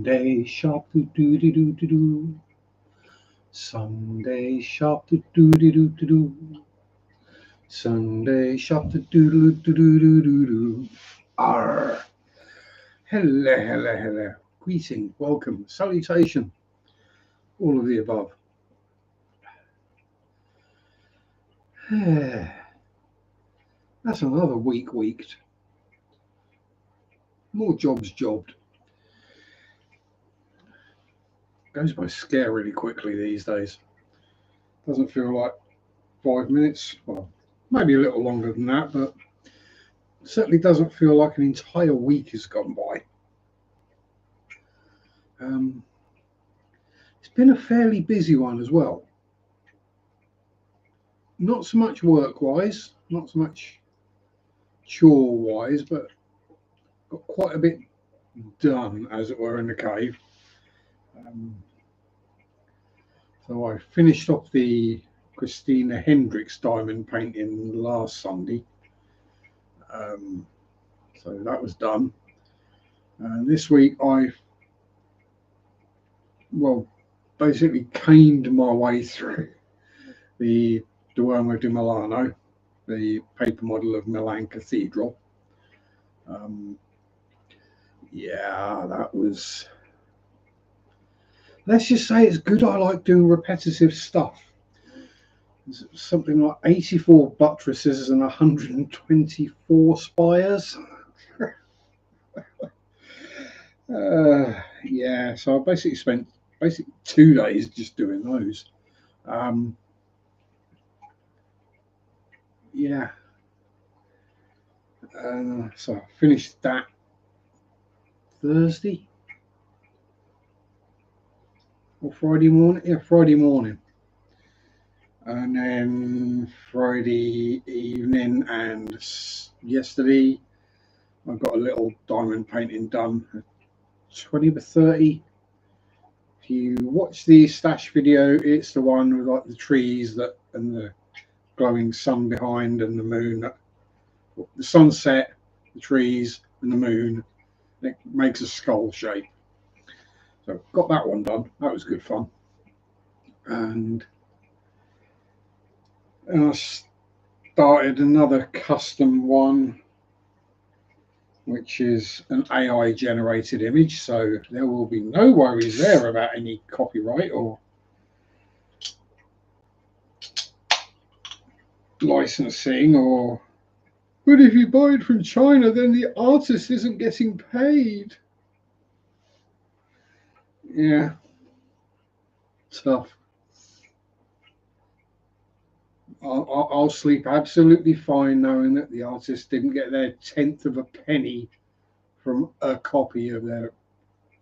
Sunday shop do do do do do do. Sunday shop do do do do do do. Sunday shop do do do do do do do do. Arr. Hello, hello, hello. Greeting, welcome, salutation, all of the above. That's another week weeked. More jobs jobbed. Goes by scarily quickly these days. Doesn't feel like 5 minutes. Well, maybe a little longer than that, but certainly doesn't feel like an entire week has gone by. It's been a fairly busy one as well. Not so much work-wise, not so much chore-wise, but got quite a bit done, as it were, in the cave. So I finished off the Christina Hendricks diamond painting last Sunday. So that was done. And this week I, basically caned my way through the Duomo di Milano, the paper model of Milan Cathedral. Yeah, that was... Let's just say it's good. I like doing repetitive stuff. There's something like 84 buttresses and 124 spires. Yeah, so I basically spent 2 days just doing those. Yeah. So I finished that Thursday or Friday morning. Yeah, Friday morning. And then Friday evening and yesterday I got a little diamond painting done, 20 by 30. If you watch the stash video, it's the one with like the trees and the glowing sun behind and the moon, the sunset, the trees and the moon. It makes a skull shape. So got that one done. That was good fun. And I started another custom one, which is an AI generated image, so there will be no worries there about any copyright or licensing but if you buy it from China, then the artist isn't getting paid. Yeah, tough. I'll sleep absolutely fine knowing that the artist didn't get their 10th of a penny from a copy of their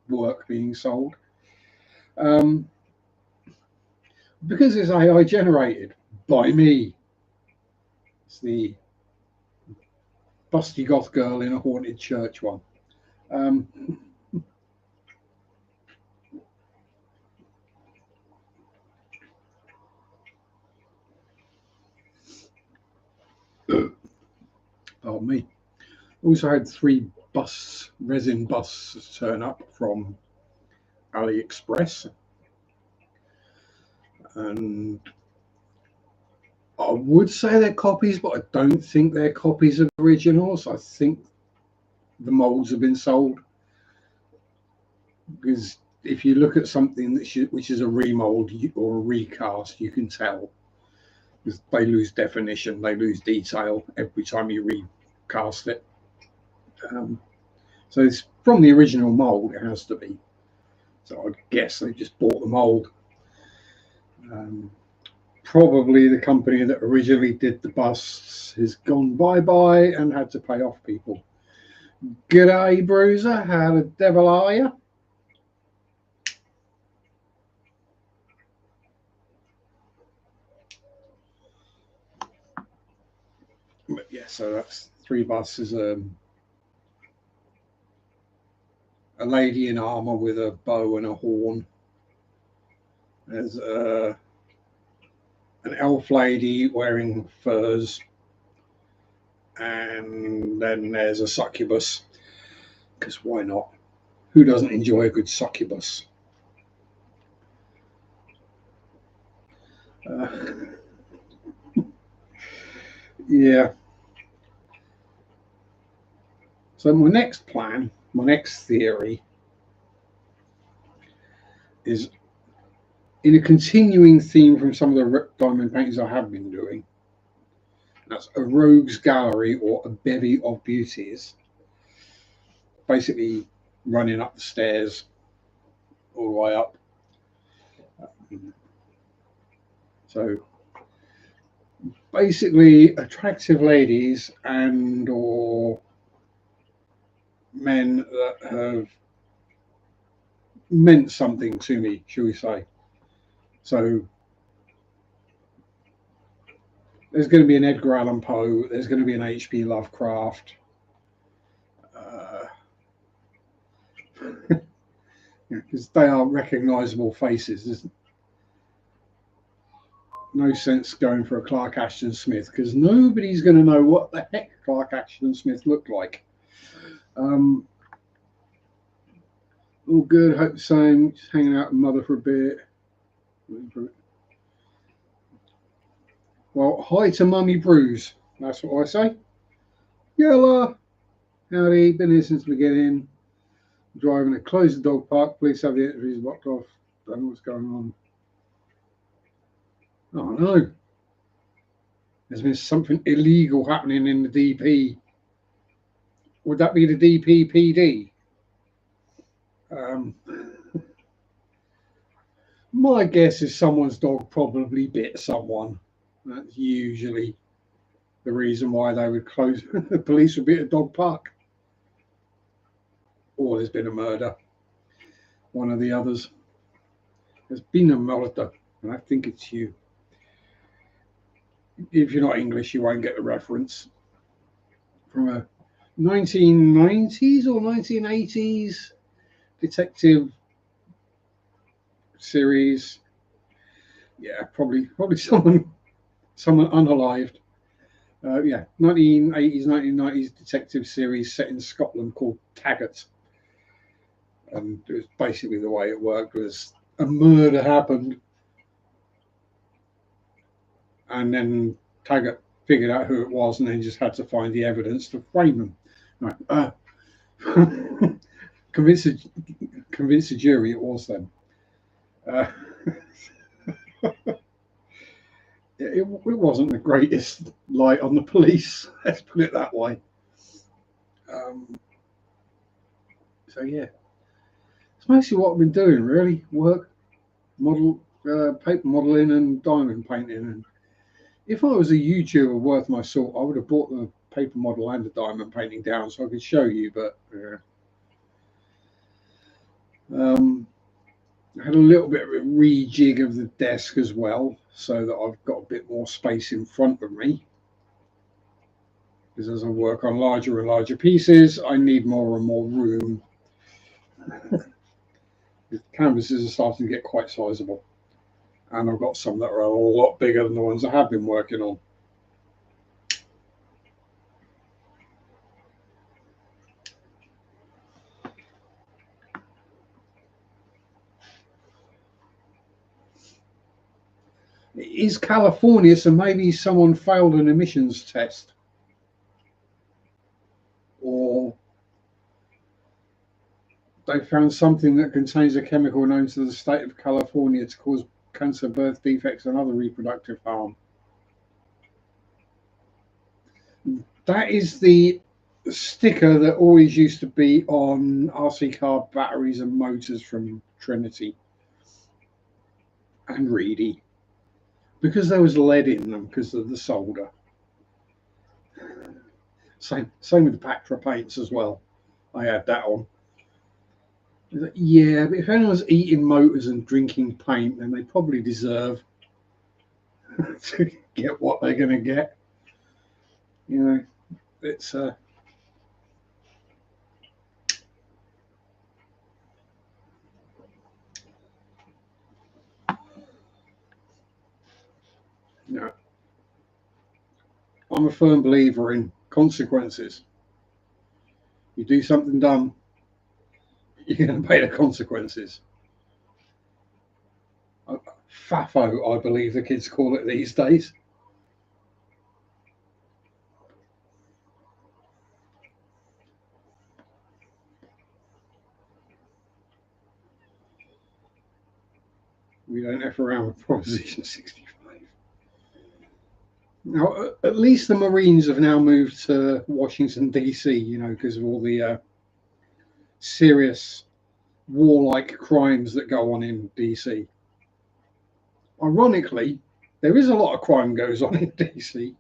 work being sold. Because it's AI generated by me. It's the busty goth girl in a haunted church one. Pardon me. Also had 3 resin busts turn up from AliExpress, and I would say they're copies, but I don't think they're copies of originals. I think the molds have been sold, because if you look at something which is a remold or a recast, you can tell, because they lose definition, they lose detail every time you recast it. So it's from the original mold, it has to be. So I'd guess they just bought the mold. Probably the company that originally did the busts has gone bye-bye and had to pay off people. G'day, Bruiser. How the devil are you? But yeah, so that's 3 busts. A lady in armor with a bow and a horn. There's an elf lady wearing furs. And then there's a succubus, because why not? Who doesn't enjoy a good succubus? Yeah. So my next plan, my next theory is in a continuing theme from some of the diamond paintings I have been doing. That's a rogues gallery or a bevy of beauties, basically running up the stairs all the way up. So basically attractive ladies and or men that have meant something to me, shall we say. So there's going to be an Edgar Allan Poe, there's going to be an H.P. Lovecraft. Because they are recognisable faces. There's no sense going for a Clark Ashton Smith because nobody's going to know what the heck Clark Ashton Smith looked like. All good, hope the same. Just hanging out with mother for a bit. Well, hi to Mummy Bruce. That's what I say. Yella. Howdy, been here since the beginning. Driving to close the dog park. Police have the entries blocked off. Don't know what's going on. Oh no. There's been something illegal happening in the DP. Would that be the DPPD? My guess is someone's dog probably bit someone. That's usually the reason why they would close. The police would be at a dog park. Or there's been a murder. One of the others. There's been a murder, and I think it's you. If you're not English, you won't get the reference. From a 1990s or 1980s detective series. Yeah, probably someone unalived. Yeah, 1980s, 1990s detective series set in Scotland called Taggart. And it was basically the way it worked was a murder happened, and then Taggart figured out who it was, and then just had to find the evidence to frame them. Right. Convince the jury it was them. It wasn't the greatest light on the police. Let's put it that way. So yeah, it's mostly what I've been doing, really. Work, paper modeling, and diamond painting. And if I was a YouTuber worth my salt, I would have brought the paper model and the diamond painting down so I could show you. But I had a little bit of a rejig of the desk as well, so that I've got a bit more space in front of me. Because as I work on larger and larger pieces, I need more and more room. The canvases are starting to get quite sizable. And I've got some that are a lot bigger than the ones I have been working on. It is California, so maybe someone failed an emissions test. Or they found something that contains a chemical known to the state of California to cause cancer, birth defects, and other reproductive harm. That is the sticker that always used to be on RC car batteries and motors from Trinity and Reedy, because there was lead in them because of the solder. Same with the Patra paints as well. I had that on. Yeah, but if anyone's eating motors and drinking paint, then they probably deserve to get what they're going to get. You know, it's you know, I'm a firm believer in consequences. You do something dumb, you're going to pay the consequences. FAFO, I believe the kids call it these days. We don't F around with Proposition 65. Now, at least the Marines have now moved to Washington, D.C., you know, because of all the serious warlike crimes that go on in DC. Ironically, there is a lot of crime goes on in DC.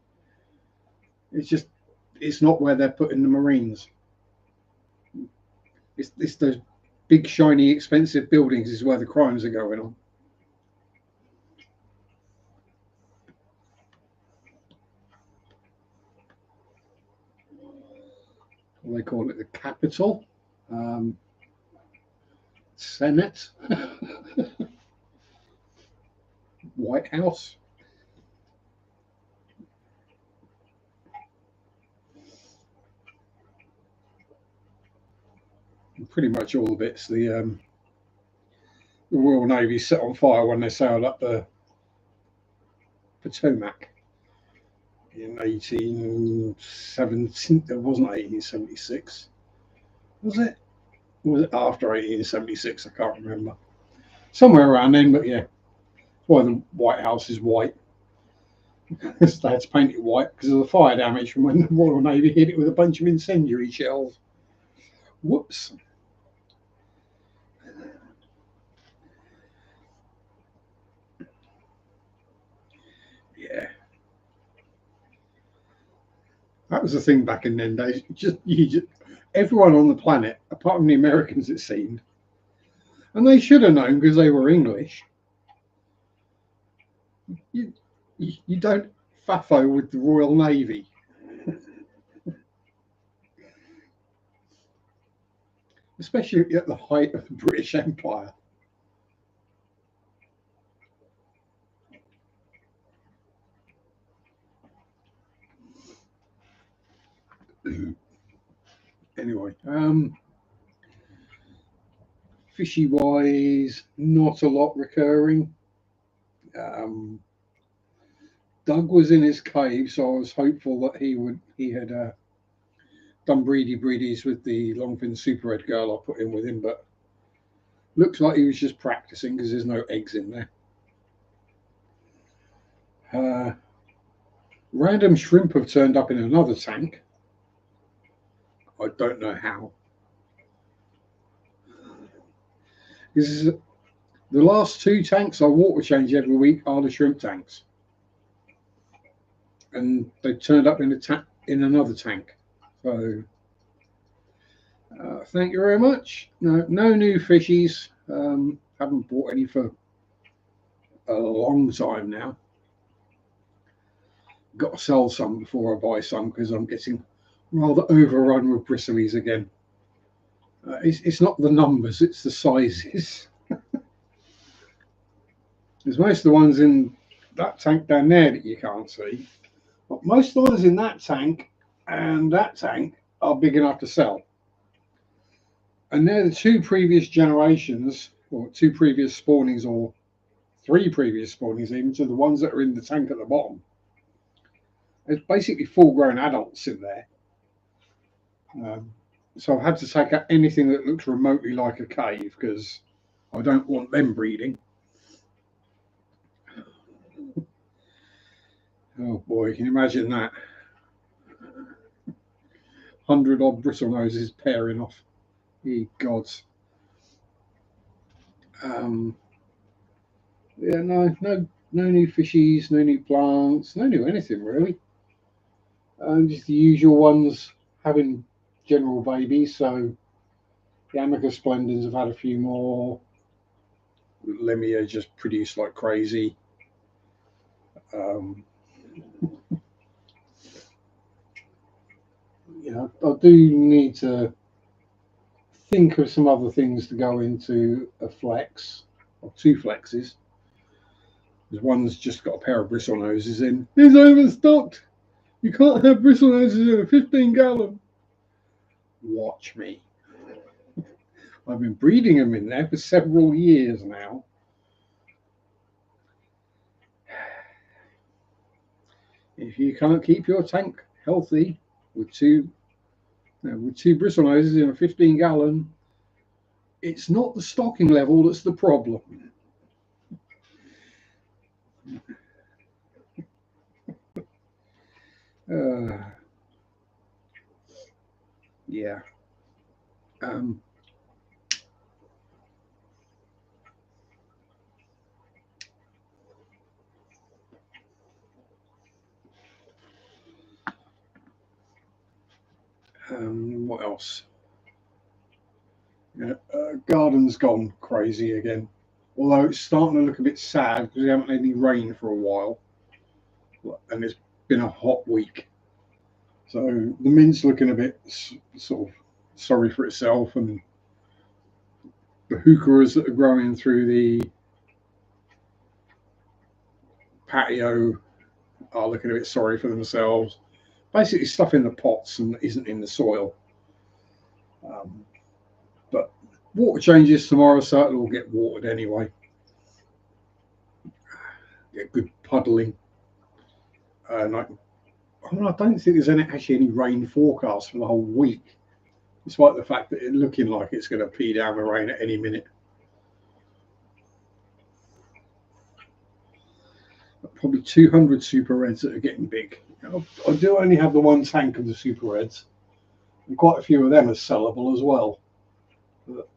It's not where they're putting the Marines. It's those big, shiny, expensive buildings is where the crimes are going on. They call it the Capitol, Senate, White House. Pretty much all the bits. The Royal Navy set on fire when they sailed up the Potomac in 1817. It wasn't 1876, was it? Or was it after 1876? I can't remember. Somewhere around then, but yeah. That's why the White House is white. They had to paint it white because of the fire damage from when the Royal Navy hit it with a bunch of incendiary shells. Whoops. Yeah. That was the thing back in them days. Everyone on the planet, apart from the Americans, it seemed, and they should have known because they were English. You don't faffo with the Royal Navy. Especially at the height of the British Empire. Anyway, fishy wise, not a lot recurring. Doug was in his cave, so I was hopeful that he had done breedies with the longfin super red girl I put in with him, but looks like he was just practicing because there's no eggs in there. Random shrimp have turned up in another tank. I don't know how. This is the last two tanks I water change every week are the shrimp tanks, and they turned up in another tank. So thank you very much. No new fishies. Haven't bought any for a long time now. Got to sell some before I buy some because I'm getting rather overrun with bristlies again. It's not the numbers, it's the sizes. There's most of the ones in that tank down there that you can't see. But most of the ones in that tank and that tank are big enough to sell. And they're the two previous generations, or two previous spawnings, or three previous spawnings even, to the ones that are in the tank at the bottom. There's basically full-grown adults in there. So I've had to take out anything that looks remotely like a cave because I don't want them breeding. Oh boy, can you imagine that? 100-odd bristle noses pairing off. Ye gods. Yeah, no new fishies, no new plants, no new anything really. Just the usual ones having general babies. So the Amicus Splendens have had a few more. Lemia just produced like crazy. I do need to think of some other things to go into a flex or two flexes. There's one's just got a pair of bristle noses in. It's overstocked. You can't have bristle noses in a 15-gallon. Watch me. I've been breeding them in there for several years now. If you can't keep your tank healthy with two bristle noses in a 15-gallon, it's not the stocking level that's the problem. Yeah. What else? Yeah, garden's gone crazy again. Although it's starting to look a bit sad because we haven't had any rain for a while, and it's been a hot week. So the mint's looking a bit sort of sorry for itself, and the heucheras that are growing through the patio are looking a bit sorry for themselves. Basically, stuff in the pots and isn't in the soil. But water changes tomorrow, so it'll all get watered anyway. Get good puddling. And I don't think there's actually any rain forecast for the whole week, despite the fact that it's looking like it's going to pee down the rain at any minute. Probably 200 super reds that are getting big. I do only have the one tank of the super reds, and quite a few of them are sellable as well. But,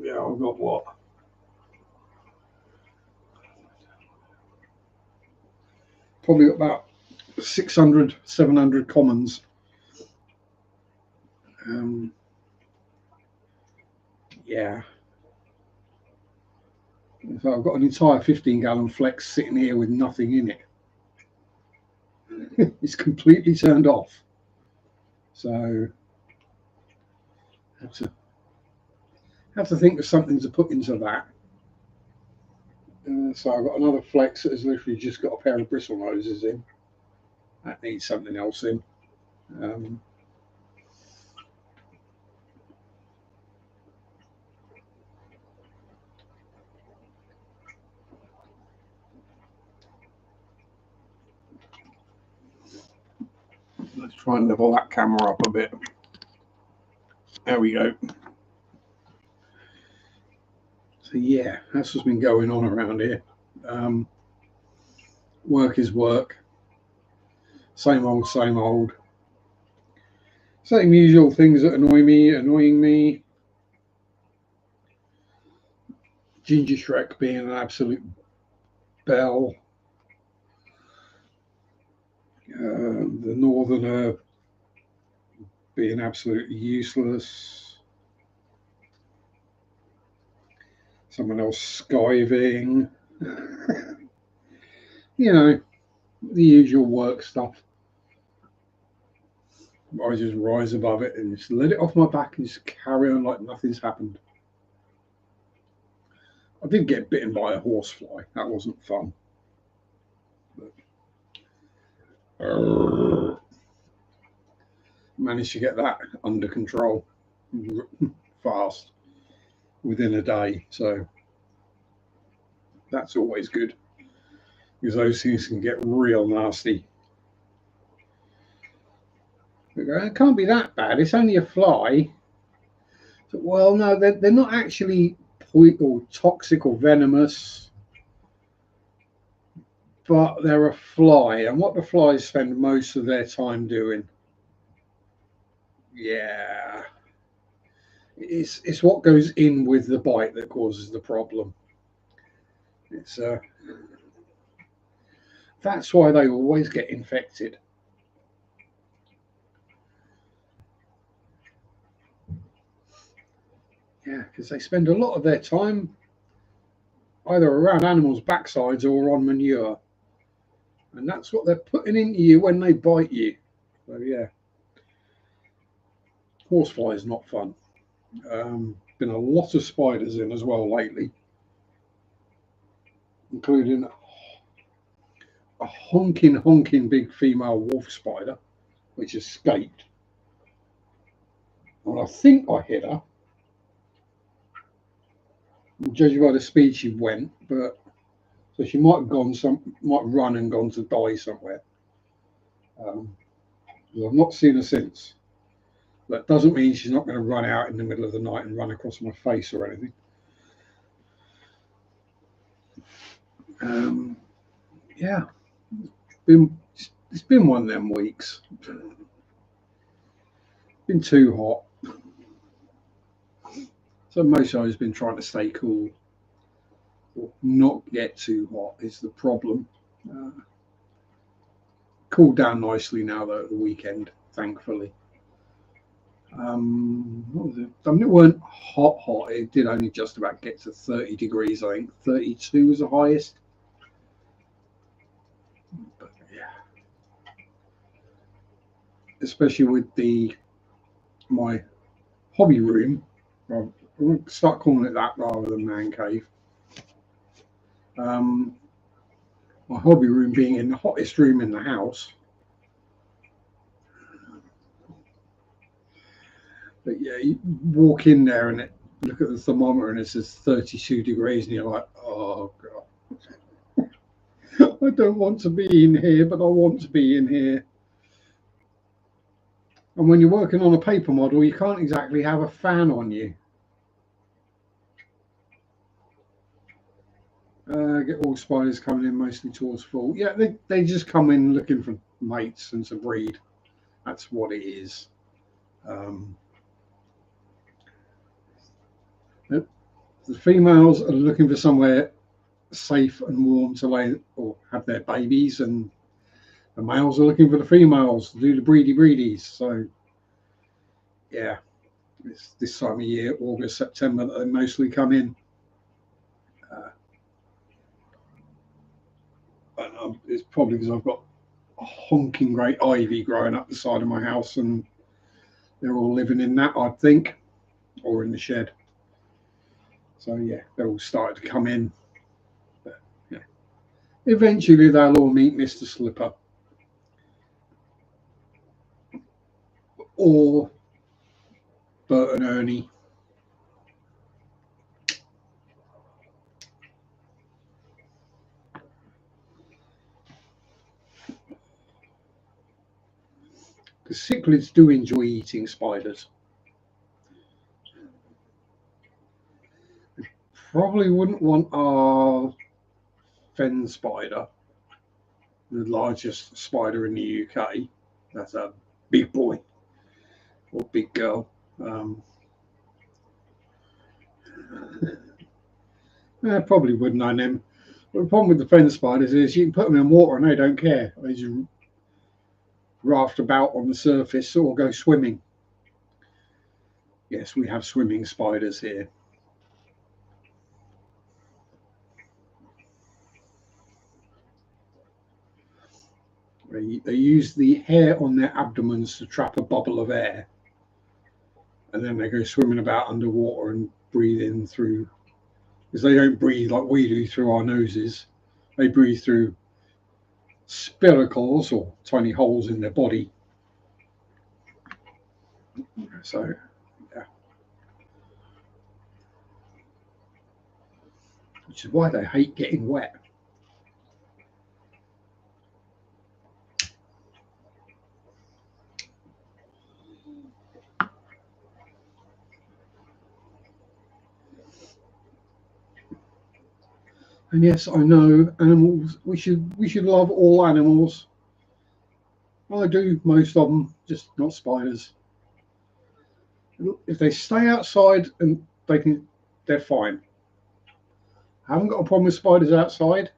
yeah, I've got what? Probably about 600, 700 commons. Yeah. So I've got an entire 15-gallon flex sitting here with nothing in it. It's completely turned off. So have to think of something to put into that. So I've got another flex that has literally just got a pair of bristle noses in. That needs something else in. Let's try and level that camera up a bit. There we go. So yeah, that's what's been going on around here. Work is work. Same old, same old. Same usual things that annoying me. Ginger Shrek being an absolute bell. The Northerner being absolutely useless. Someone else skiving. You know, the usual work stuff. I just rise above it and just let it off my back and just carry on like nothing's happened. I did get bitten by a horsefly. That wasn't fun. But, managed to get that under control fast within a day. So that's always good, because those things can get real nasty. It can't be that bad. It's only a fly. So, well, no, they're not actually or toxic or venomous, but they're a fly. And what the flies spend most of their time doing, yeah, it's what goes in with the bite that causes the problem. It's that's why they always get infected. Yeah, because they spend a lot of their time either around animals' backsides or on manure. And that's what they're putting into you when they bite you. So, yeah. Horsefly is not fun. Been a lot of spiders in as well lately, including a honking big female wolf spider, which escaped. And I think I hit her. judging by the speed she went, but so she might have might run and gone to die somewhere. 'Cause I've not seen her since. That doesn't mean she's not going to run out in the middle of the night and run across my face or anything. Um, yeah, it's been one of them weeks. Been too hot. So most I've been trying to stay cool, or not get too hot is the problem. Uh, Cooled down nicely now though at the weekend, thankfully. What was it? I mean, it weren't hot. It did only just about get to 30 degrees. I think 32 was the highest. But yeah, especially with my hobby room. I'll start calling it that rather than man cave. Um, my hobby room being in the hottest room in the house. But yeah, you walk in there and look at the thermometer and it says 32 degrees, and you're like, oh god, I don't want to be in here, but I want to be in here. And when you're working on a paper model, you can't exactly have a fan on you. Get all spiders coming in mostly towards fall. Yeah, they just come in looking for mates and to breed. That's what it is. Um, the females are looking for somewhere safe and warm to lay or have their babies, and the males are looking for the females to do the breedies. So yeah, it's this time of year, August, September, that they mostly come in. Uh, it's probably because I've got a honking great ivy growing up the side of my house, and they're all living in that, I think, or in the shed. So yeah, they're all starting to come in. But yeah, eventually they'll all meet Mr. Slipper or Bert and Ernie. The cichlids do enjoy eating spiders. Probably wouldn't want our fen spider, the largest spider in the UK. That's a big boy or big girl. Probably wouldn't on them. But the problem with the fen spiders is you can put them in water and they don't care. They just raft about on the surface or go swimming. Yes, we have swimming spiders here. They use the hair on their abdomens to trap a bubble of air, and then they go swimming about underwater and breathe in through, because they don't breathe like we do through our noses. They breathe through spiracles or tiny holes in their body. So, yeah. Which is why they hate getting wet. And yes, I know animals. We should love all animals. Well, I do most of them, just not spiders. If they stay outside and they're fine. I haven't got a problem with spiders outside.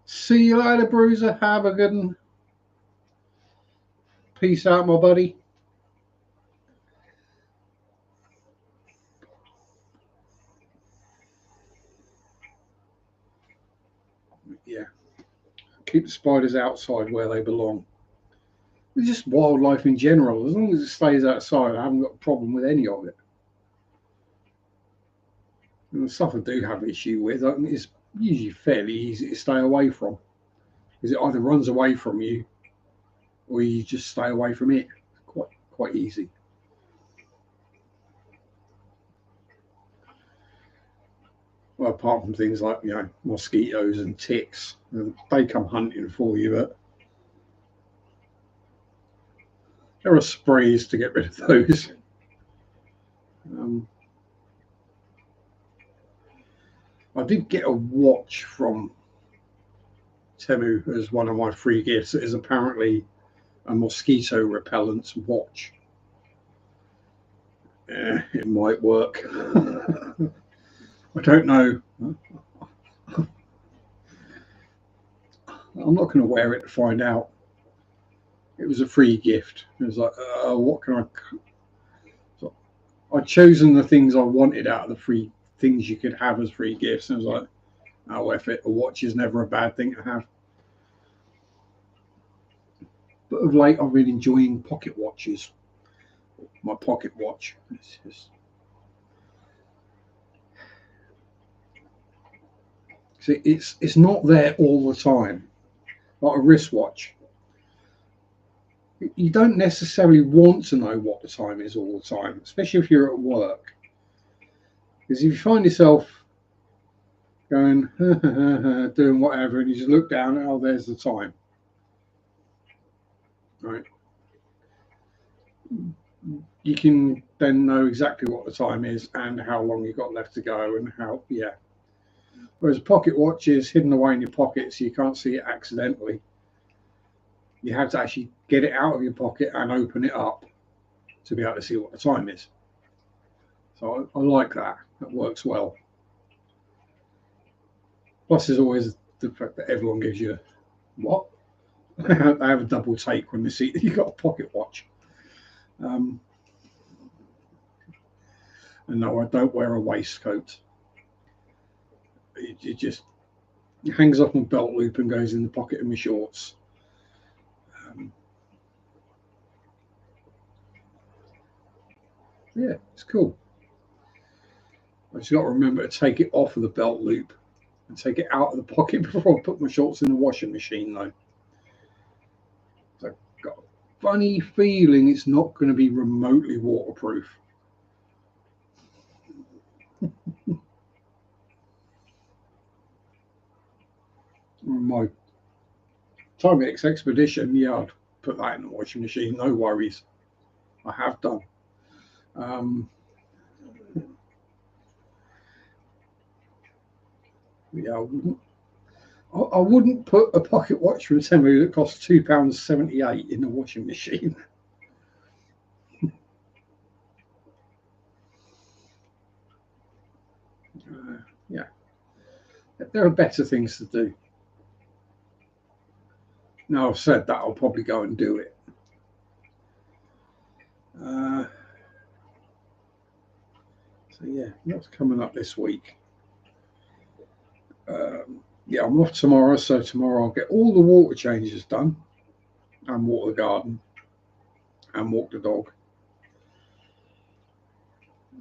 See you later, Bruiser. Have a good one. Peace out, my buddy. Yeah, keep the spiders outside where they belong. It's just wildlife in general. As long as it stays outside, I haven't got a problem with any of it. And the stuff I do have issue with is usually fairly easy to stay away from, because it either runs away from you or you just stay away from it. Quite easy. Well, apart from things like, you know, mosquitoes and ticks, they come hunting for you, but there are sprays to get rid of those. Um, I did get a watch from Temu as one of my free gifts. It is apparently a mosquito repellent watch. It might work. I don't know. I'm not going to wear it to find out. It was a free gift. It was like, what can I? So I'd chosen the things I wanted out of the free things you could have as free gifts. And I was like, oh, F it. A watch is never a bad thing to have. But of late, I've been enjoying pocket watches. My pocket watch. It's not there all the time, like a wristwatch. You don't necessarily want to know what the time is all the time, especially if you're at work. Because if you find yourself going doing whatever, and you just look down, oh, there's the time, right? You can then know exactly what the time is and how long you've got left to go, and how, yeah. Whereas a pocket watch is hidden away in your pocket, so you can't see it accidentally. You have to actually get it out of your pocket and open it up to be able to see what the time is. So I like that. That works well. Plus, there's always the fact that everyone gives you what? They have a double take when they see that you've got a pocket watch. And no, I don't wear a waistcoat. It just hangs off my belt loop and goes in the pocket of my shorts. Yeah, it's cool. I just got to remember to take it off of the belt loop and take it out of the pocket before I put my shorts in the washing machine, though. So I've got a funny feeling it's not going to be remotely waterproof. My Timex Expedition, yeah, I'd put that in the washing machine, no worries. I have done. Um, yeah, I wouldn't put a pocket watch from Temu that costs £2.78 in the washing machine. Yeah, there are better things to do. Now I've said that, I'll probably go and do it. So yeah, what's coming up this week? Yeah, I'm off tomorrow, so tomorrow I'll get all the water changes done, and water the garden, and walk the dog.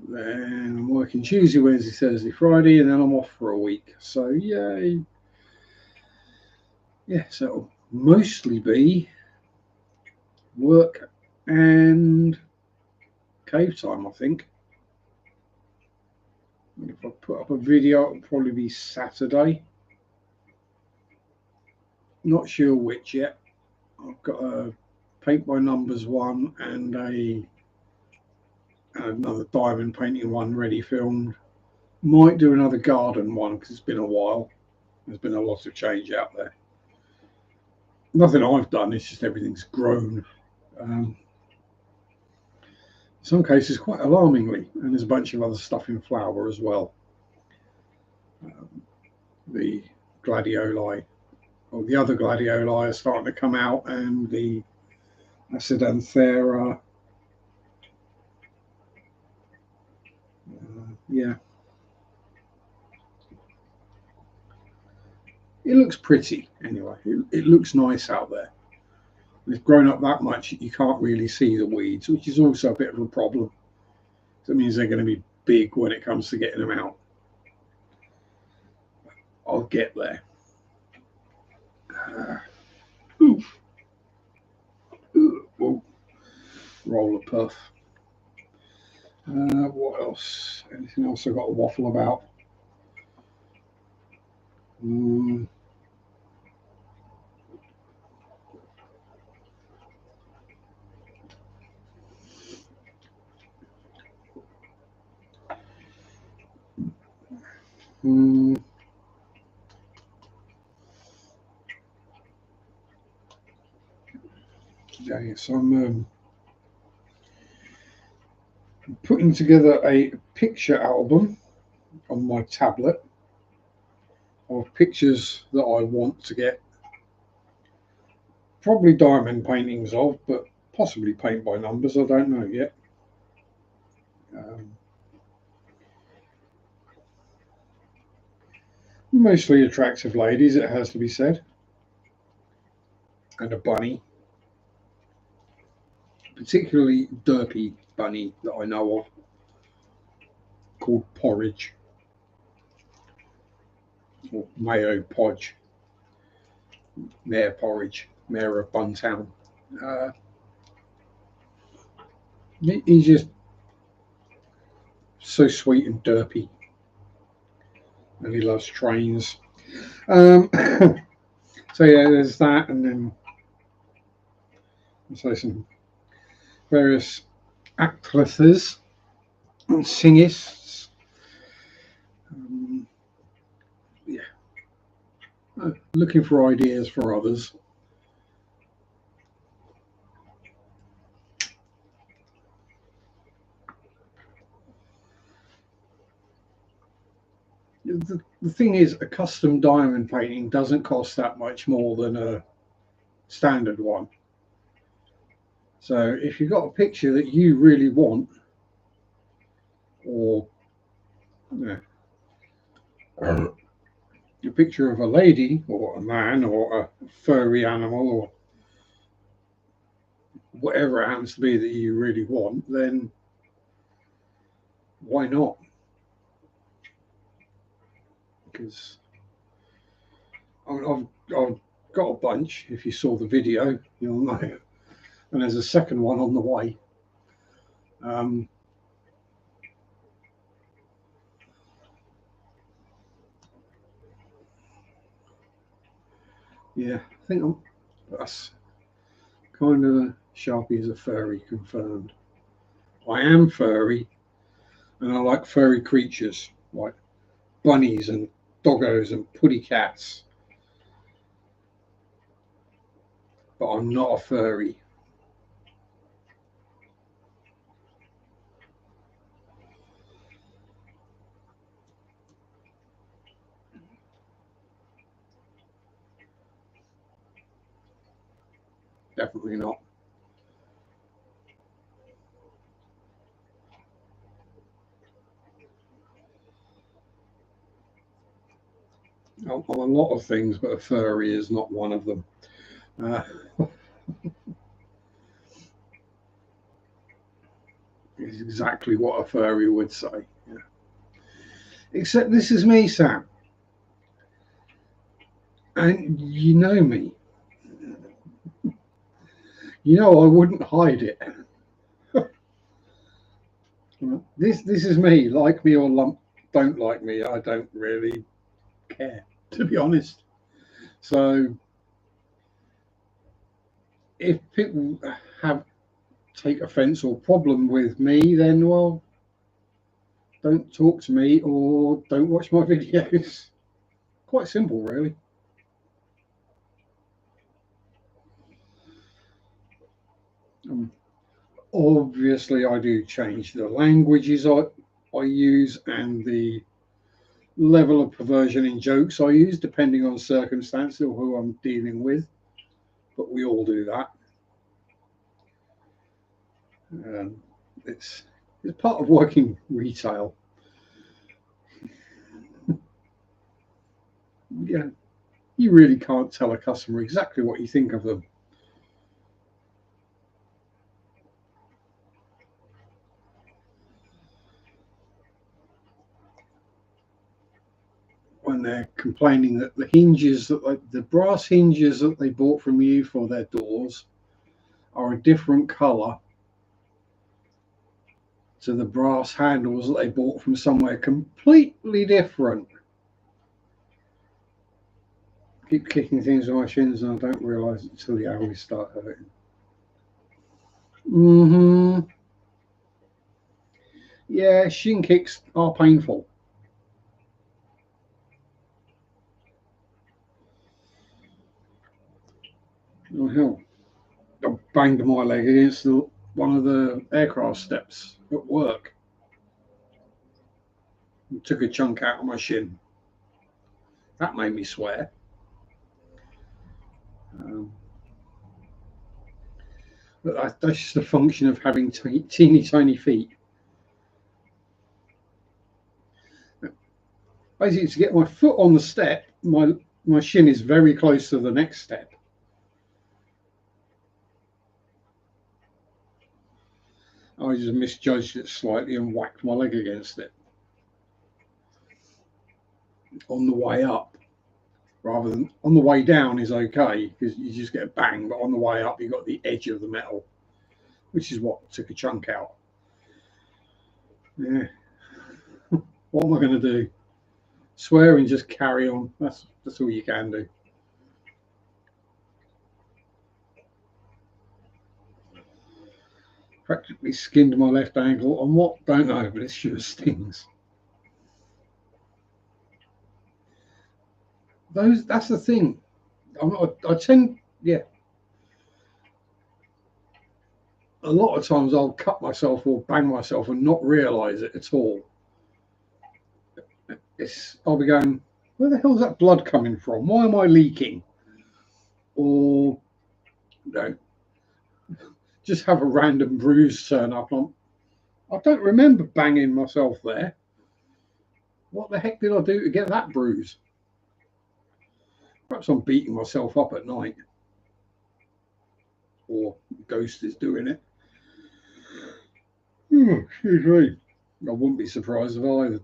Then I'm working Tuesday, Wednesday, Thursday, Friday, and then I'm off for a week. So yay! Yeah, so it'll mostly be work and cave time, I think. If I put up a video, it'll probably be Saturday. Not sure which yet. I've got a paint by numbers one and another diamond painting one ready filmed. Might do another garden one because it's been a while. There's been a lot of change out there. Nothing I've done, it's just everything's grown. In some cases, quite alarmingly, and there's a bunch of other stuff in flower as well. The gladioli, or the other gladioli, are starting to come out, and the acidanthera. Yeah, it looks pretty anyway. It looks nice out there. It's grown up that much you can't really see the weeds, which is also a bit of a problem. That means they're going to be big when it comes to getting them out. I'll get there. Oof. Whoa. Roll a puff. What else? Anything else I've got to waffle about? Mm, mm, yeah, so I'm putting together a picture album on my tablet of pictures that I want to get probably diamond paintings of, but possibly paint by numbers. I don't know yet. Um, Mostly attractive ladies, it has to be said, and a bunny, particularly derpy bunny that I know of, called Porridge or Mayo Podge, Mayor Porridge, Mayor of Buntown. Uh, he's just so sweet and derpy, and he loves trains. Um, so yeah, there's that, and then so some various actresses and singers. Um, yeah, looking for ideas for others. The thing is, a custom diamond painting doesn't cost that much more than a standard one. So if you've got a picture that you really want, or you know, a picture of a lady or a man or a furry animal or whatever it happens to be that you really want, then why not? Because I've got a bunch. If you saw the video, you'll know. And there's a second one on the way. Um, yeah, I think that's kind of Sharpe is a furry confirmed. I am furry, and I like furry creatures like bunnies and doggos and putty cats, but I'm not a furry. Definitely not. I'm a lot of things, but a furry is not one of them. Uh, is exactly what a furry would say. Yeah. Except this is me, Sam, and you know me. You know I wouldn't hide it. This is me. Like me or don't like me. I don't really care, to be honest. So if people have take offence or problem with me, then well, don't talk to me or don't watch my videos. Quite simple, really. Um, Obviously, I do change the languages I use and the level of perversion in jokes I use, depending on circumstance or who I'm dealing with. But we all do that. Um, it's it's part of working retail. Yeah, you really can't tell a customer exactly what you think of them when they're complaining that the brass hinges that they bought from you for their doors are a different color to the brass handles that they bought from somewhere completely different. keep kicking things with my shins and I don't realise it until the elbows start hurting. Yeah, shin kicks are painful. Oh hell. I banged my leg against one of the aircraft steps at work. And took a chunk out of my shin. That made me swear. But that's just a function of having teeny tiny feet. Basically, to get my foot on the step, my shin is very close to the next step. I just misjudged it slightly and whacked my leg against it on the way up, rather than on the way down is okay because you just get a bang, but on the way up you got the edge of the metal, which is what took a chunk out. Yeah. What am I going to do? Swear and just carry on. That's all you can do. Practically skinned my left ankle on what? Don't know, but it sure stings. That's the thing. I tend, yeah. A lot of times I'll cut myself or bang myself and not realise it at all. I'll be going, where the hell's that blood coming from? Why am I leaking? Or just have a random bruise turn up. I don't remember banging myself there. What the heck did I do to get that bruise? Perhaps I'm beating myself up at night. Or Ghost is doing it. Excuse me. I wouldn't be surprised if either,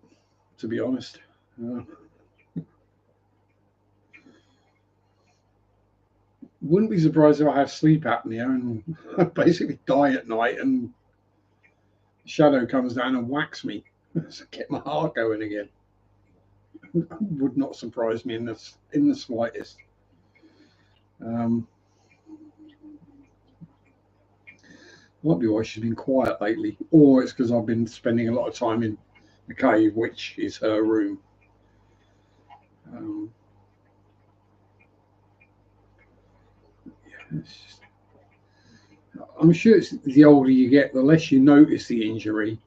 to be honest. Wouldn't be surprised if I have sleep apnea and basically die at night and Shadow comes down and whacks me to get my heart going again. Would not surprise me in the slightest. Might be why she's been quiet lately, or it's because I've been spending a lot of time in the cave, which is her room. I'm sure it's the older you get, the less you notice the injury.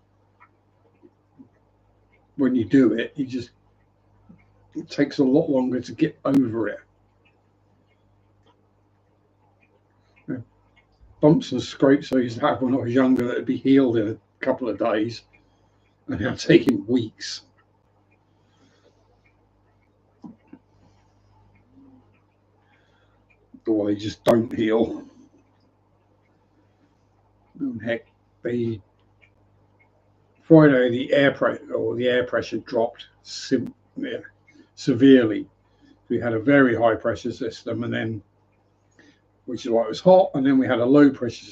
When you do it, it takes a lot longer to get over it. Bumps and scrapes I used to have when I was younger that would be healed in a couple of days, and now taking weeks. Or they just don't heal. And heck, Friday the air pressure dropped severely. We had a very high pressure system, and then, which is why it was hot, and then we had a low pressure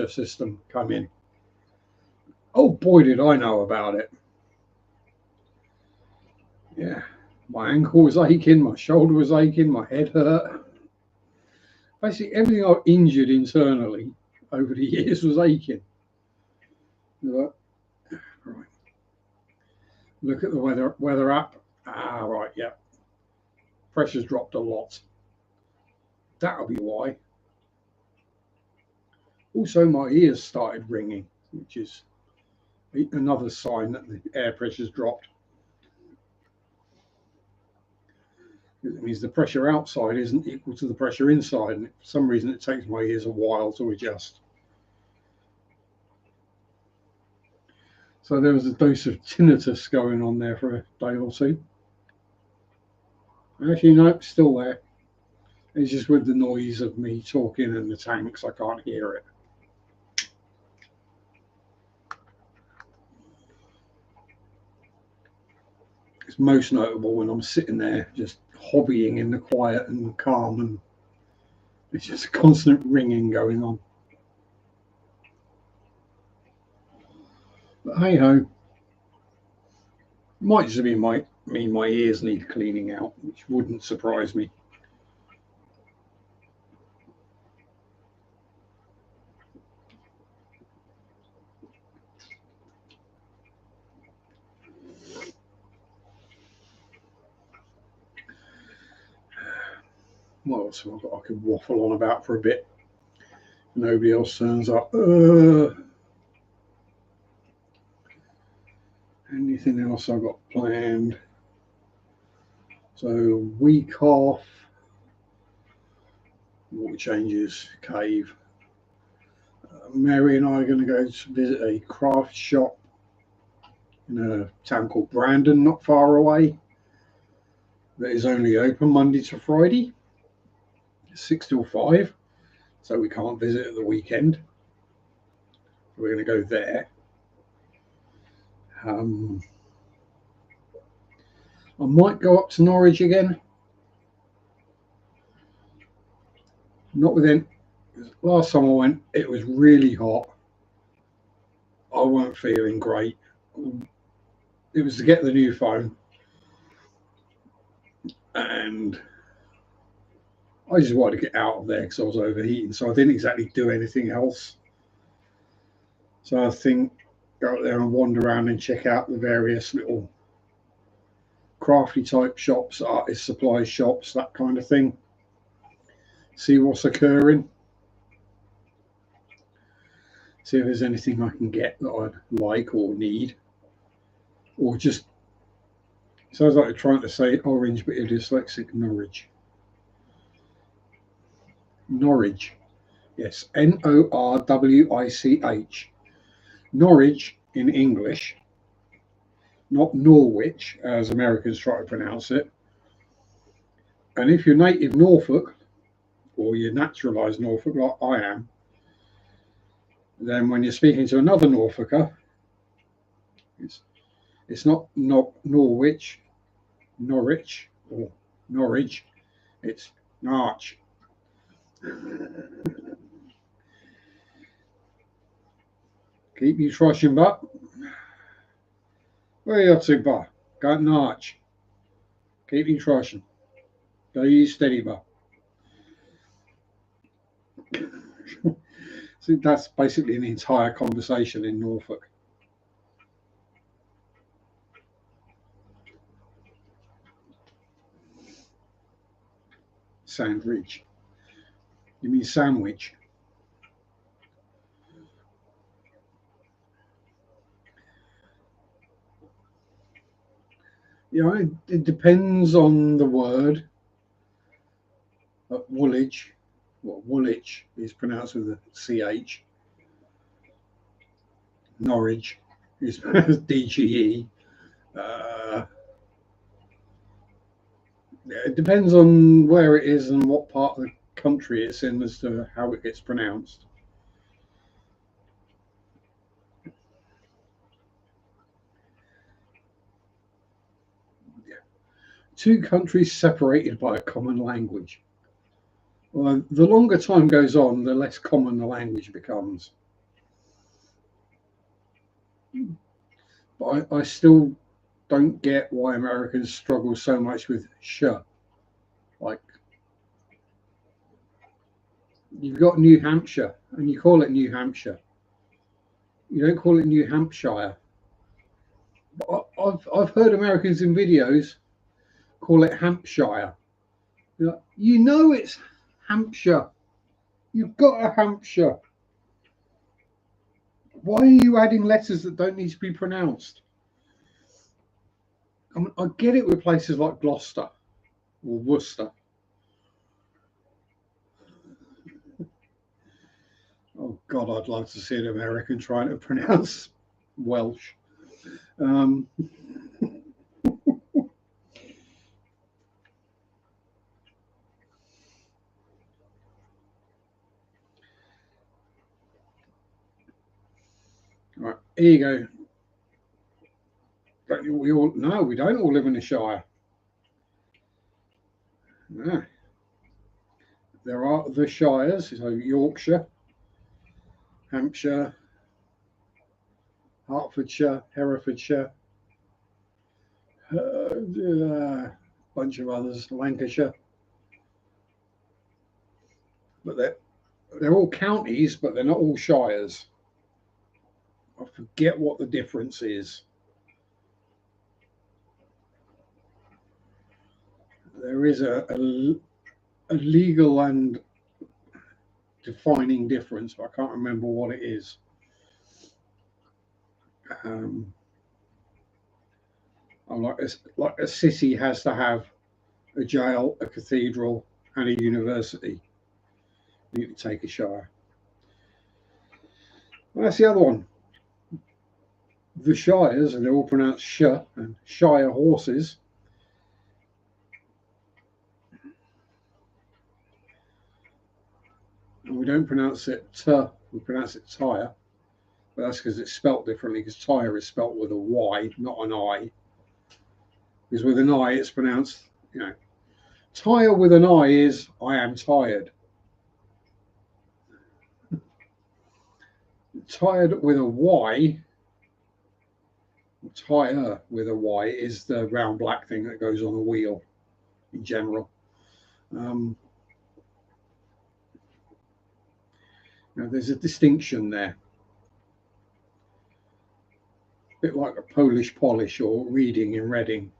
system come in. Oh boy, did I know about it! Yeah, my ankle was aching, my shoulder was aching, my head hurt. Basically, everything I injured internally over the years was aching. Right. Look at the weather app. Right, yeah. Pressure's dropped a lot. That'll be why. Also, my ears started ringing, which is another sign that the air pressure's dropped. It means the pressure outside isn't equal to the pressure inside, and for some reason it takes my ears a while to adjust. So there was a dose of tinnitus going on there for a day or two. Actually, no, it's still there. It's just with the noise of me talking and the tanks, I can't hear it. It's most notable when I'm sitting there just hobbying in the quiet and calm, and it's just a constant ringing going on. But hey ho, might just be my mean my ears need cleaning out, which wouldn't surprise me. What else have I got? I could waffle on about for a bit. Nobody else turns up. Anything else I've got planned? So, week off, water changes, cave. Mary and I are going to go to visit a craft shop in a town called Brandon, not far away, that is only open Monday to Friday, 6 till 5. So we can't visit at the weekend. We're going to go there. I might go up to Norwich again. Not within. Last time I went, it was really hot. I weren't feeling great. It was to get the new phone, and I just wanted to get out of there because I was overheating. So I didn't exactly do anything else. So I think go out there and wander around and check out the various little crafty type shops, artist supply shops, that kind of thing. See what's occurring. See if there's anything I can get that I'd like or need. Or just, sounds like you're trying to say orange, but you're dyslexic. Norwich. Norwich. Yes, Norwich. Norwich in English, not Norwich, as Americans try to pronounce it. And if you're native Norfolk, or you're naturalised Norfolk like I am, then when you're speaking to another Norfolker, it's not Norwich, Norwich, or Norwich, it's Norwich. Keep you trusting, but where are you up to, but? Got Norwich. Keep you trusting. Go you steady, but. So that's basically an entire conversation in Norfolk. Sandwich. You mean sandwich? You know, it depends on the word. Woolwich, well, Woolwich is pronounced with a CH. Norwich is pronounced DGE. It depends on where it is and what part of the country it's in as to how it gets pronounced. Two countries separated by a common language. Well, the longer time goes on, the less common the language becomes. But I still don't get why Americans struggle so much with sh. Like, you've got New Hampshire, and you call it New Hampshire. You don't call it New Hampshire. I've heard Americans in videos call it Hampshire. You know it's Hampshire. You've got a Hampshire. Why are you adding letters that don't need to be pronounced? I mean, I get it with places like Gloucester or Worcester. Oh God, I'd love to see an American trying to pronounce Welsh. Right, here you go. No, we don't all live in the Shire. No. There are the Shires, so Yorkshire, Hampshire, Hertfordshire, Herefordshire, Bunch of others, Lancashire, but they're all counties, but they're not all shires. I forget what the difference is. There is a legal and defining difference, but I can't remember what it is. Um, like a city has to have a jail, a cathedral, and a university. You need to take a shire. Well, that's the other one. The shires, and they're all pronounced sh, and shire horses. And we don't pronounce it t, we pronounce it tire. But that's because it's spelt differently, because tire is spelt with a Y, not an I. Because with an I, it's pronounced, tire with an I is I am tired. Tired with a Y, tire with a Y is the round black thing that goes on a wheel in general. There's a distinction there. A bit like a Polish polish or reading in Reading.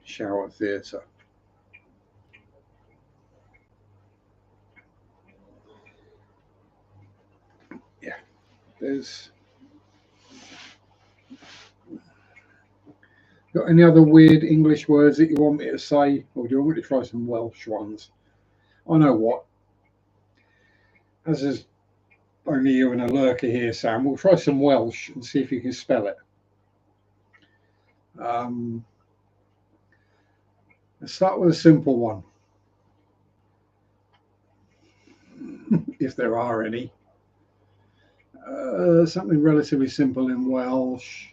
Shower theatre. Yeah, there's. Got any other weird English words that you want me to say, or do you want me to try some Welsh ones? I know what. As is only you and a lurker here, Sam, we'll try some Welsh and see if you can spell it. Let's start with a simple one, if there are any. Something relatively simple in Welsh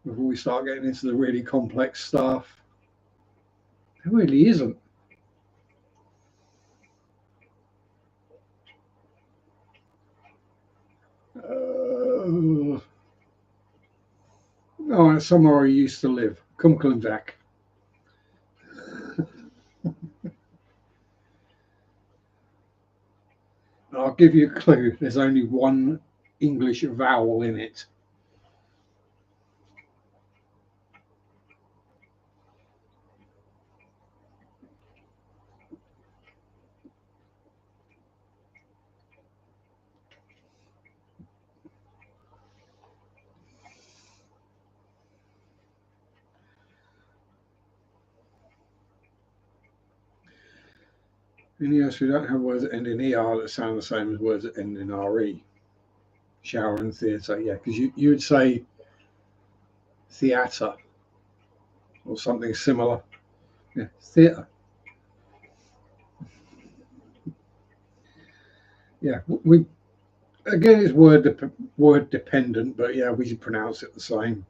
before we start getting into the really complex stuff. There really isn't. Somewhere I used to live, Cumclandac. I'll give you a clue. There's only one English vowel in it. And yes, we don't have words that end in ER that sound the same as words that end in RE. Shower and theatre, yeah, because you would say theatre or something similar. Yeah, theatre. Yeah, we again it's word dependent, but yeah, we pronounce it the same.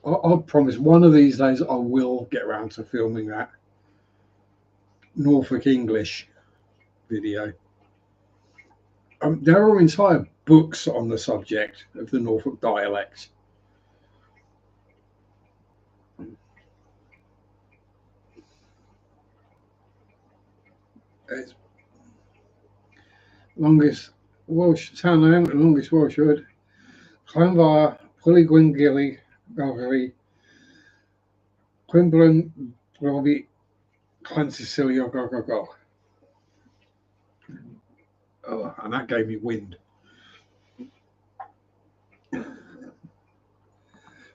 I'll promise one of these days I will get around to filming that Norfolk English video. There are entire books on the subject of the Norfolk dialect. It's longest Welsh town name, the longest Welsh word. Llanfair, Pwllgwyngyli, Galgary, Quimblin, Robbie, Clancysilio, go. Oh, and that gave me wind.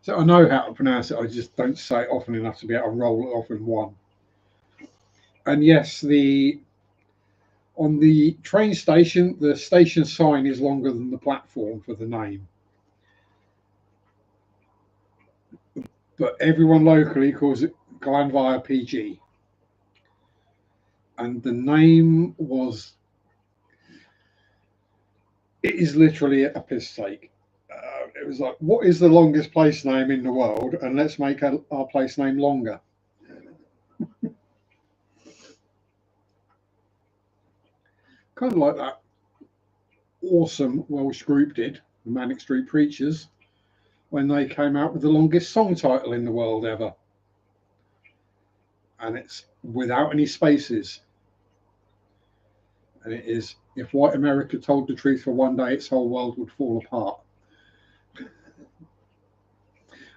So I know how to pronounce it, I just don't say it often enough to be able to roll it off in one. And yes, on the train station, the station sign is longer than the platform for the name. but everyone locally calls it Glanvire PG. And the name was, it is literally a piss take. It was like, what is the longest place name in the world? And let's make our place name longer. Kind of like that awesome Welsh group did, the Manic Street Preachers, when they came out with the longest song title in the world ever. And it's without any spaces. And it is, if white America told the truth for one day, its whole world would fall apart.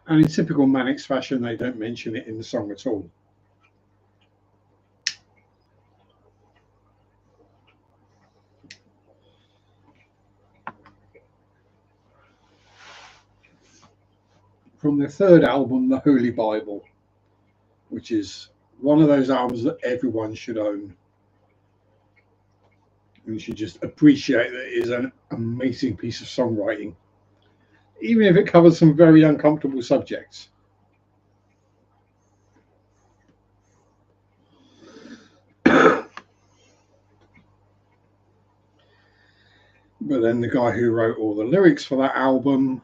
And in typical Manic's fashion, they don't mention it in the song at all. From their third album, The Holy Bible, which is one of those albums that everyone should own. And you should just appreciate that it is an amazing piece of songwriting, even if it covers some very uncomfortable subjects. But then the guy who wrote all the lyrics for that album,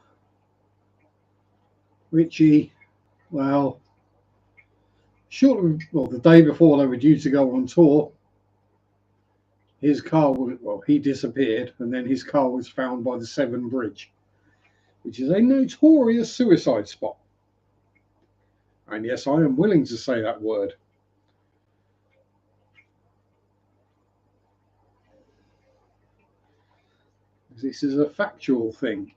Richie, well, the day before they were due to go on tour, his car he disappeared, and then his car was found by the Severn Bridge, which is a notorious suicide spot. And yes, I am willing to say that word. This is a factual thing.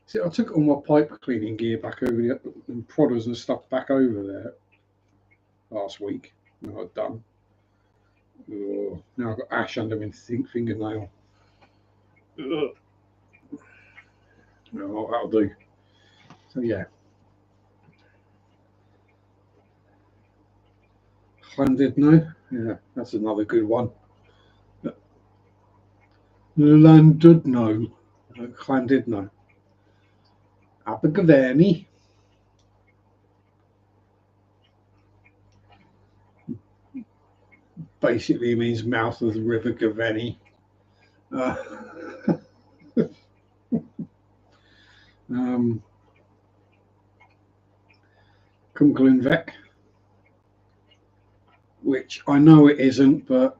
See, I took all my pipe cleaning gear back over and prodders and stuff back over there last week. When I'd done. Oh, now I've got ash under my fingernail. Oh, that'll do. So yeah. Llandudno, yeah, that's another good one. Llandudno, Llandudno. Abergavenny. Basically means mouth of the River Gavenny. Cwmglinvec, which I know it isn't, but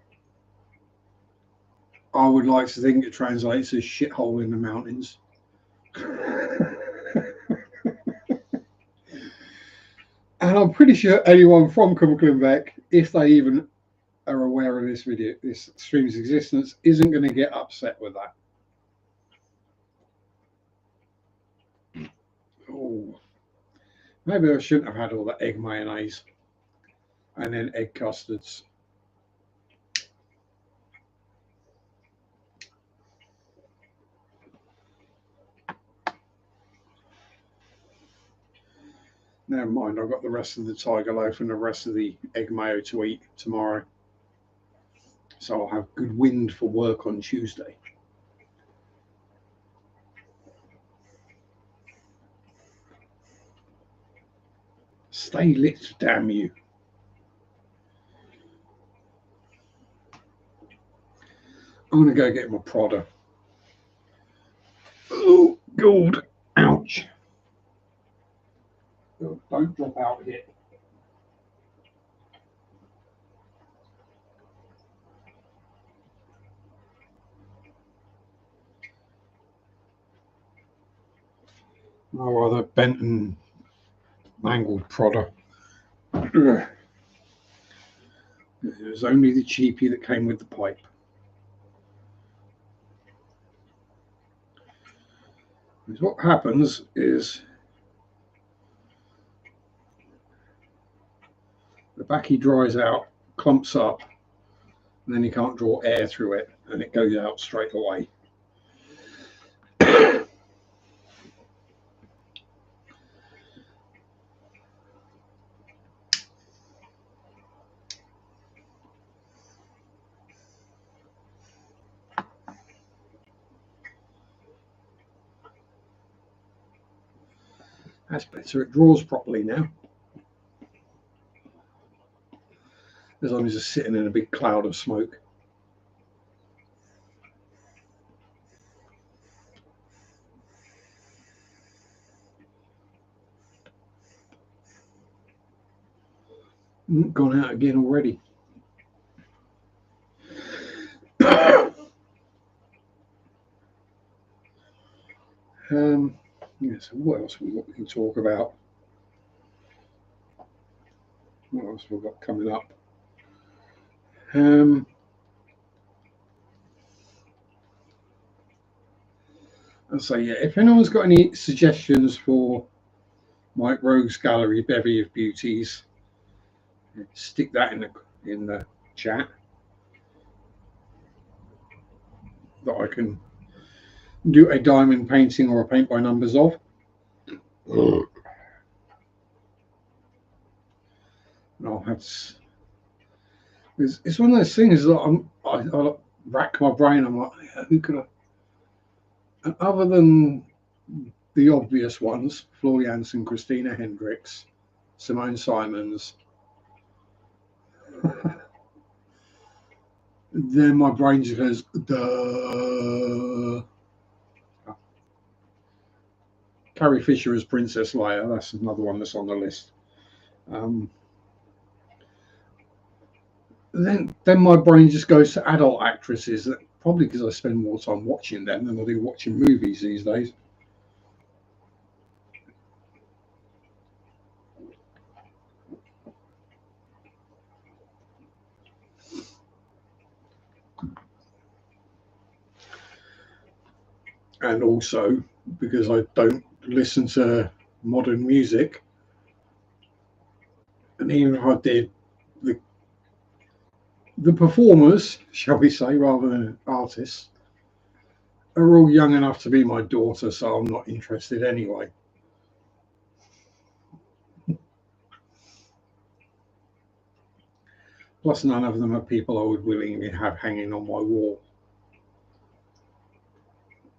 I would like to think it translates as shithole in the mountains. And I'm pretty sure anyone from Cwmglinvec, if they even are aware of this stream's existence, isn't going to get upset with that. Oh, maybe I shouldn't have had all that egg mayonnaise and then egg custards. Never mind, I've got the rest of the tiger loaf and the rest of the egg mayo to eat tomorrow. So I'll have good wind for work on Tuesday. Stay lit, damn you. I'm going to go get my prodder. Oh, God. Ouch. Oh, don't drop out here. Oh, rather bent and mangled prodder. It was only the cheapie that came with the pipe. Because what happens is the backy dries out, clumps up, and then you can't draw air through it, and it goes out straight away. That's better. It draws properly now. As long as just sitting in a big cloud of smoke. Gone out again already. Yeah, so what else we can talk about? What else we've got coming up? I'll say, yeah, if anyone's got any suggestions for Mike Rogue's gallery, Bevy of Beauties, stick that in the chat that I can do a diamond painting or a paint by numbers of. And I'll have to, it's one of those things that I rack my brain. I'm like, who could I? And other than the obvious ones, Flor Jansen, Christina Hendricks, Simone Simons, then my brain just goes, duh. Carrie Fisher as Princess Leia, that's another one that's on the list. Then my brain just goes to adult actresses, probably because I spend more time watching them than I do watching movies these days. And also because I don't listen to modern music, and even if I did, the performers, shall we say, rather than artists, are all young enough to be my daughter, so I'm not interested anyway. Plus, none of them are people I would willingly have hanging on my wall.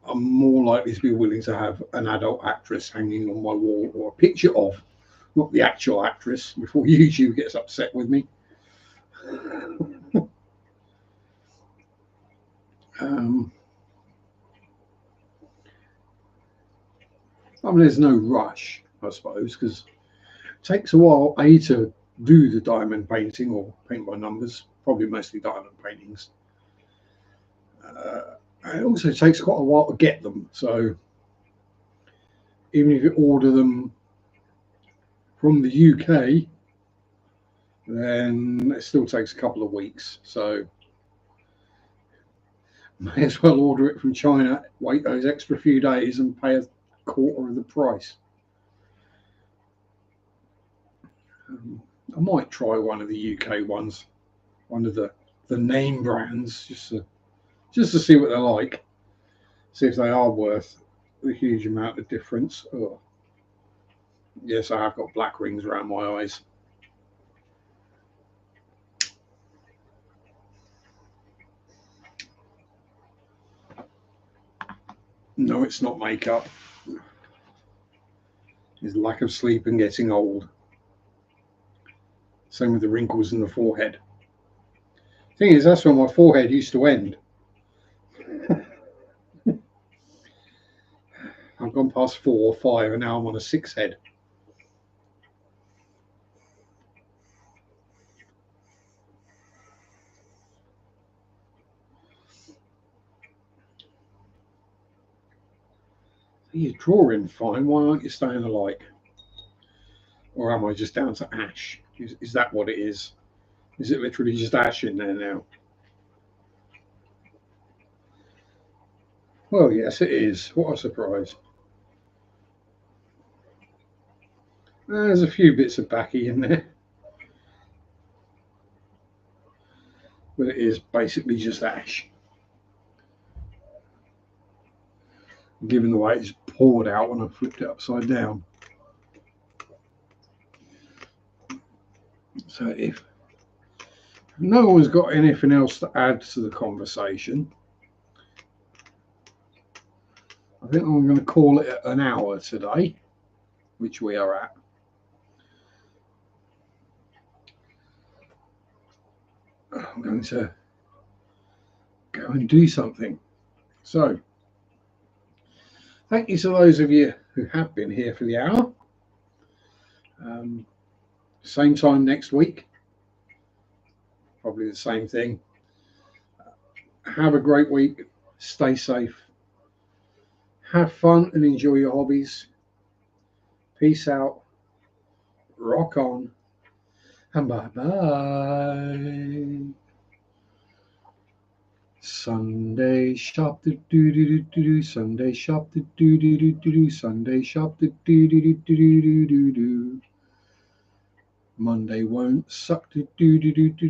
I'm more likely to be willing to have an adult actress hanging on my wall, or a picture of, not the actual actress, before YouTube gets upset with me. I mean, there's no rush, I suppose, because it takes a while, to do the diamond painting or paint by numbers, probably mostly diamond paintings. It also takes quite a while to get them. So even if you order them from the UK, then it still takes a couple of weeks. So may as well order it from China, wait those extra few days and pay a quarter of the price. I might try one of the UK ones, one of the name brands, just to see what they're like, see if they are worth the huge amount of difference. Oh. Yes, I have got black rings around my eyes. No, it's not makeup. It's lack of sleep and getting old. Same with the wrinkles in the forehead. Thing is, that's where my forehead used to end. I've gone past 4 or 5, and now I'm on a 6 head. You're drawing fine. Why aren't you staying alike? Or am I just down to ash? Is that what it is? Is it literally just ash in there now? Well, yes, it is. What a surprise. There's a few bits of backy in there. But it is basically just ash. Given the way it's poured out when I flipped it upside down. So if no one's got anything else to add to the conversation, I think I'm going to call it an hour today. which we are at. I'm going to go and do something. So, thank you to those of you who have been here for the hour. Same time next week, probably the same thing. Have a great week. Stay safe. Have fun and enjoy your hobbies. Peace out. Rock on. And bye bye. Sunday shop do do do do do. Sunday shop do do do do do. Sunday shop do do do do do do do. Monday won't suck do do do do do.